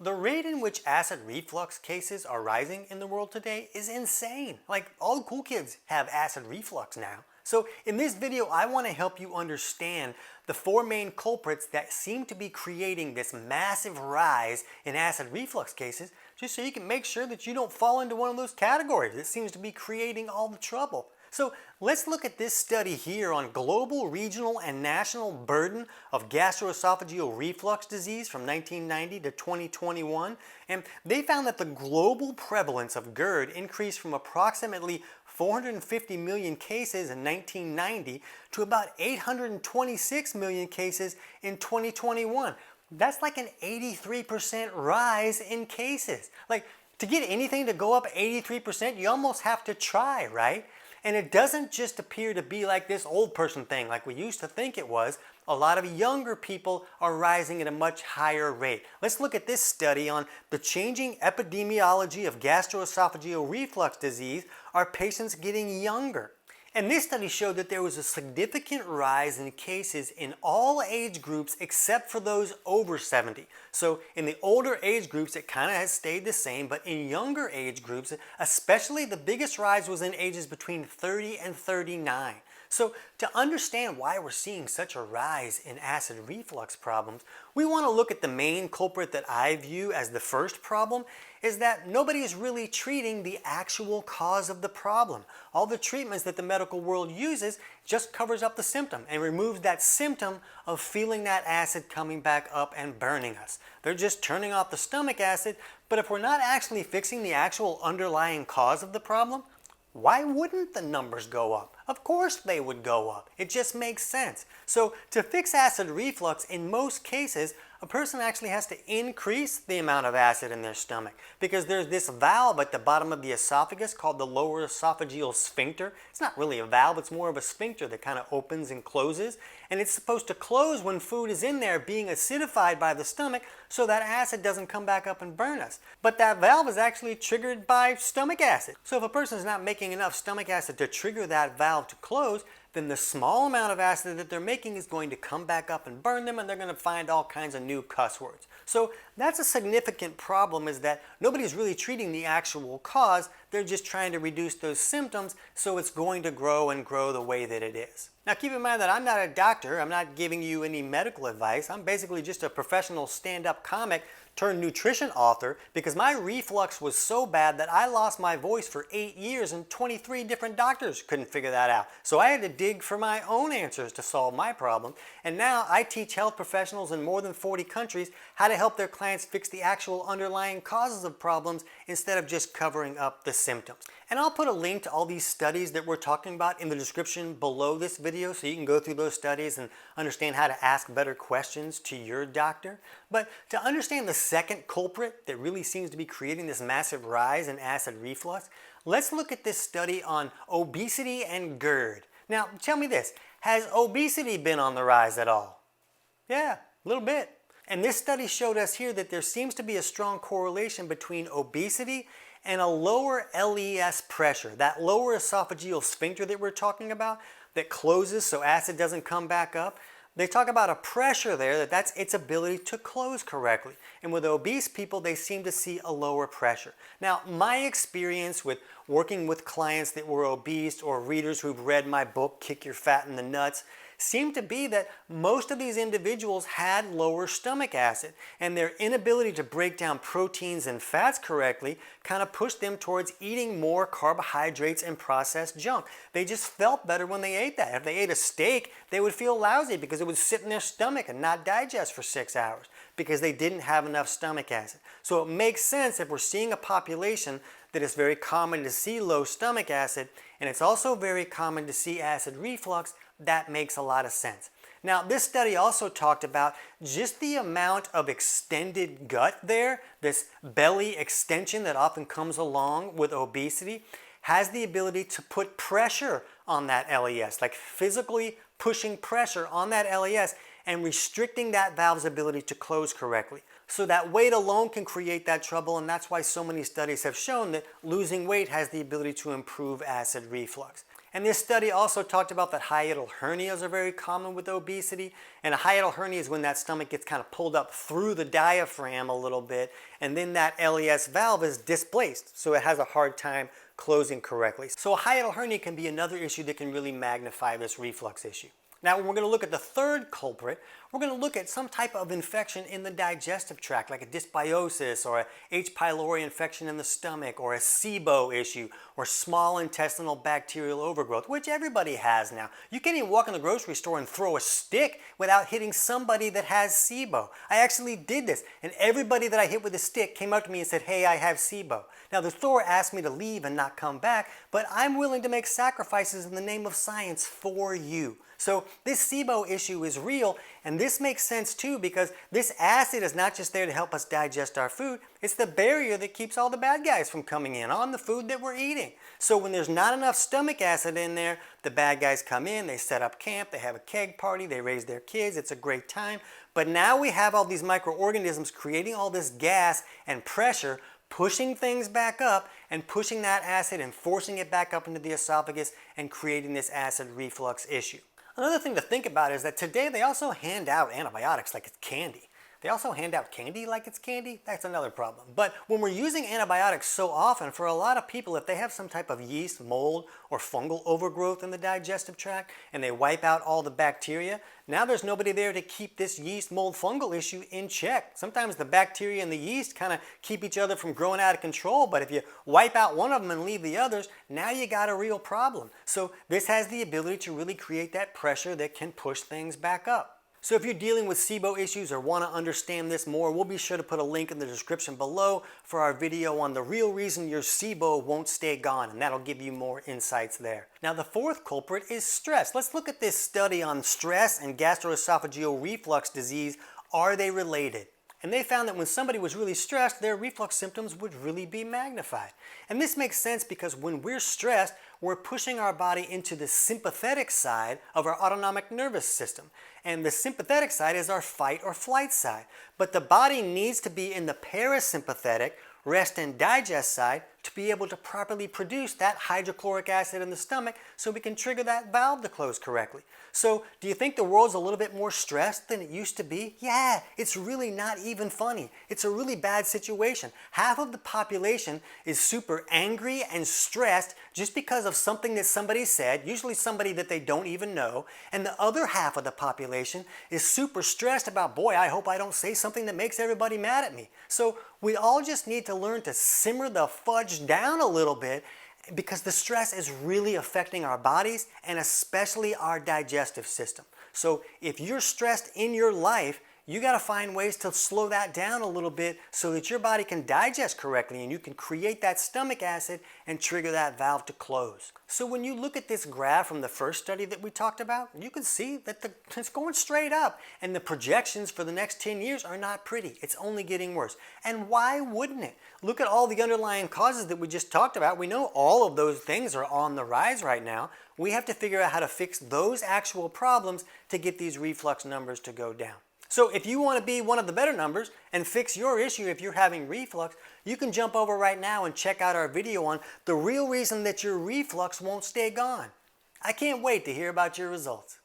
the rate in which acid reflux cases are rising in the world today is insane. Like, all the cool kids have acid reflux now. So in this video, I want to help you understand the four main culprits that seem to be creating this massive rise in acid reflux cases, just so you can make sure that you don't fall into one of those categories that seems to be creating all the trouble. So let's look at this study here on global, regional, and national burden of gastroesophageal reflux disease from 1990 to 2021. And they found that the global prevalence of GERD increased from approximately 450 million cases in 1990 to about 826 million cases in 2021. That's like an 83% rise in cases. Like, to get anything to go up 83%, you almost have to try, right? And it doesn't just appear to be like this old person thing like we used to think it was. A lot of younger people are rising at a much higher rate. Let's look at this study on the changing epidemiology of gastroesophageal reflux disease. Are patients getting younger? And this study showed that there was a significant rise in cases in all age groups except for those over 70. So in the older age groups, it kind of has stayed the same, but in younger age groups, especially the biggest rise was in ages between 30 and 39. So to understand why we're seeing such a rise in acid reflux problems, we want to look at the main culprit that I view as the first problem, is that nobody is really treating the actual cause of the problem. All the treatments that the medical world uses just covers up the symptom and removes that symptom of feeling that acid coming back up and burning us. They're just turning off the stomach acid, but if we're not actually fixing the actual underlying cause of the problem, why wouldn't the numbers go up? Of course they would go up. It just makes sense. So to fix acid reflux, in most cases, a person actually has to increase the amount of acid in their stomach, because there's this valve at the bottom of the esophagus called the lower esophageal sphincter. It's not really a valve, it's more of a sphincter that kind of opens and closes, and it's supposed to close when food is in there being acidified by the stomach so that acid doesn't come back up and burn us. But that valve is actually triggered by stomach acid. So if a person is not making enough stomach acid to trigger that valve to close, then the small amount of acid that they're making is going to come back up and burn them, and they're going to find all kinds of new cuss words. So that's a significant problem, is that nobody's really treating the actual cause. They're just trying to reduce those symptoms, so it's going to grow and grow the way that it is. Now keep in mind that I'm not a doctor. I'm not giving you any medical advice. I'm basically just a professional stand-up comic turned nutrition author, because my reflux was so bad that I lost my voice for 8 years and 23 different doctors couldn't figure that out. So I had to dig for my own answers to solve my problem. And now I teach health professionals in more than 40 countries how to help their clients fix the actual underlying causes of problems instead of just covering up the symptoms. And I'll put a link to all these studies that we're talking about in the description below this video, so you can go through those studies and understand how to ask better questions to your doctor. But to understand the second culprit that really seems to be creating this massive rise in acid reflux, let's look at this study on obesity and GERD. Now, tell me this, has obesity been on the rise at all? Yeah, a little bit. And this study showed us here that there seems to be a strong correlation between obesity and a lower LES pressure, that lower esophageal sphincter that we're talking about that closes so acid doesn't come back up. They talk about a pressure there, that's its ability to close correctly. And with obese people, they seem to see a lower pressure. Now, my experience with working with clients that were obese or readers who've read my book, Kick Your Fat in the Nuts, seemed to be that most of these individuals had lower stomach acid, and their inability to break down proteins and fats correctly kind of pushed them towards eating more carbohydrates and processed junk. They just felt better when they ate that. If they ate a steak, they would feel lousy because it would sit in their stomach and not digest for 6 hours because they didn't have enough stomach acid. So it makes sense if we're seeing a population that it's very common to see low stomach acid, and it's also very common to see acid reflux. That makes a lot of sense. Now, this study also talked about just the amount of extended gut there, this belly extension that often comes along with obesity, has the ability to put pressure on that LES, like physically pushing pressure on that LES and restricting that valve's ability to close correctly. So that weight alone can create that trouble, and that's why so many studies have shown that losing weight has the ability to improve acid reflux. And this study also talked about that hiatal hernias are very common with obesity. And a hiatal hernia is when that stomach gets kind of pulled up through the diaphragm a little bit, and then that LES valve is displaced, so it has a hard time closing correctly. So a hiatal hernia can be another issue that can really magnify this reflux issue. Now, when we're going to look at the third culprit, we're going to look at some type of infection in the digestive tract, like a dysbiosis or a H. pylori infection in the stomach, or a SIBO issue, or small intestinal bacterial overgrowth, which everybody has now. You can't even walk in the grocery store and throw a stick without hitting somebody that has SIBO. I actually did this, and everybody that I hit with a stick came up to me and said, "Hey, I have SIBO." Now, the store asked me to leave and not come back, but I'm willing to make sacrifices in the name of science for you. So this SIBO issue is real, and this makes sense too, because this acid is not just there to help us digest our food, it's the barrier that keeps all the bad guys from coming in on the food that we're eating. So when there's not enough stomach acid in there, the bad guys come in, they set up camp, they have a keg party, they raise their kids, it's a great time. But now we have all these microorganisms creating all this gas and pressure, pushing things back up and pushing that acid and forcing it back up into the esophagus and creating this acid reflux issue. Another thing to think about is that today they also hand out antibiotics like it's candy. They also hand out candy like it's candy. That's another problem. But when we're using antibiotics so often, for a lot of people, if they have some type of yeast, mold, or fungal overgrowth in the digestive tract and they wipe out all the bacteria, now there's nobody there to keep this yeast, mold, fungal issue in check. Sometimes the bacteria and the yeast kind of keep each other from growing out of control, but if you wipe out one of them and leave the others, now you got a real problem. So this has the ability to really create that pressure that can push things back up. So if you're dealing with SIBO issues or want to understand this more, we'll be sure to put a link in the description below for our video on the real reason your SIBO won't stay gone, and that'll give you more insights there. Now the fourth culprit is stress. Let's look at this study on stress and gastroesophageal reflux disease. Are they related? And they found that when somebody was really stressed, their reflux symptoms would really be magnified. And this makes sense because when we're stressed, we're pushing our body into the sympathetic side of our autonomic nervous system. And the sympathetic side is our fight or flight side. But the body needs to be in the parasympathetic, rest and digest side to be able to properly produce that hydrochloric acid in the stomach so we can trigger that valve to close correctly. So do you think the world's a little bit more stressed than it used to be? Yeah, it's really not even funny. It's a really bad situation. Half of the population is super angry and stressed just because of something that somebody said, usually somebody that they don't even know, and the other half of the population is super stressed about, boy, I hope I don't say something that makes everybody mad at me. So we all just need to learn to simmer the fudge down a little bit, because the stress is really affecting our bodies and especially our digestive system. So if you're stressed in your life, you got to find ways to slow that down a little bit so that your body can digest correctly and you can create that stomach acid and trigger that valve to close. So when you look at this graph from the first study that we talked about, you can see that it's going straight up, and the projections for the next 10 years are not pretty. It's only getting worse. And why wouldn't it? Look at all the underlying causes that we just talked about. We know all of those things are on the rise right now. We have to figure out how to fix those actual problems to get these reflux numbers to go down. So if you want to be one of the better numbers and fix your issue if you're having reflux, you can jump over right now and check out our video on the real reason that your reflux won't stay gone. I can't wait to hear about your results.